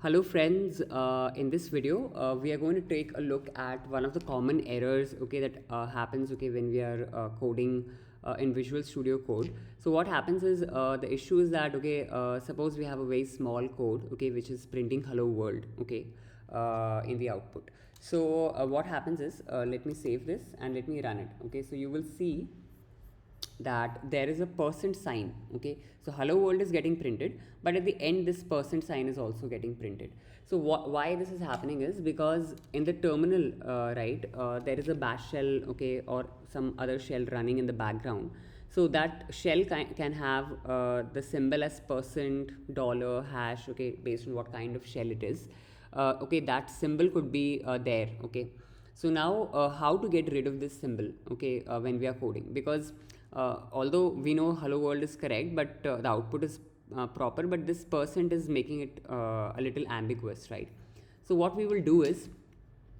Hello friends, in this video we are going to take a look at one of the common errors that happens when we are coding in Visual Studio Code. So what happens is the issue is that suppose we have a very small code which is printing hello world in the output. So what happens is let me save this and let me run it. So you will see that there is a percent sign. So hello world is getting printed, but at the end this percent sign is also getting printed. So why this is happening is because in the terminal there is a bash shell or some other shell running in the background. So that shell can have the symbol as percent dollar hash based on what kind of shell it is. That symbol could be there. So now how to get rid of this symbol when we are coding, because although we know hello world is correct, but the output is proper, but this percent is making it a little ambiguous, right? So what we will do is,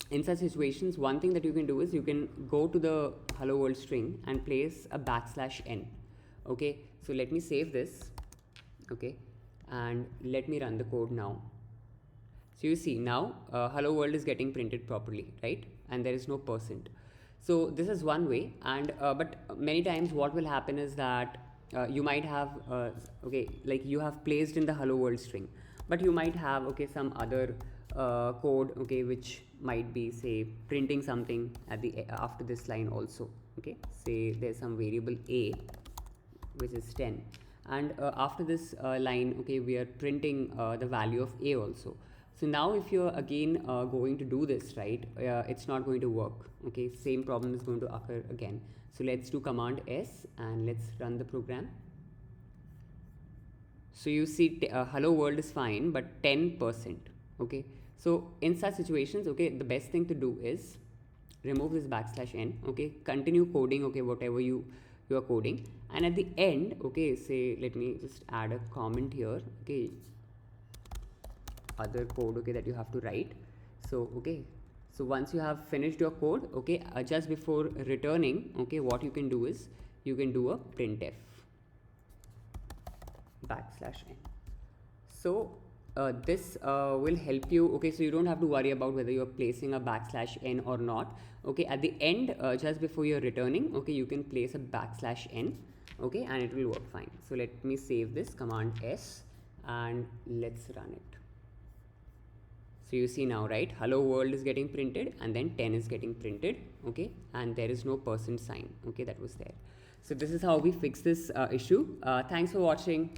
in such situations, one thing that you can do is you can go to the hello world string and place a \n. So let me save this and let me run the code now. So you see now hello world is getting printed properly, right? And there is no percent. So this is one way, and but many times what will happen is that you might have like you have placed in the hello world string, but you might have some other code which might be, say, printing something at the after this line also. Say there's some variable a which is 10, and after this line we are printing the value of a also. So now if you're again going to do this, right, it's not going to work. Same problem is going to occur again. So let's do command S and let's run the program. So you see hello world is fine, but 10%. So in such situations, the best thing to do is remove this \n. Continue coding whatever you are coding, and at the end say, let me just add a comment here. Other code that you have to write. So so once you have finished your code, just before returning, what you can do is you can do a printf \n. So this will help you. So you don't have to worry about whether you're placing a \n or not. At the end, just before you're returning, you can place a \n, and it will work fine. So let me save this, command S, and let's run it. So you see now, right, hello world is getting printed and then 10 is getting printed, and there is no percent sign, that was there. So this is how we fix this issue. Thanks for watching.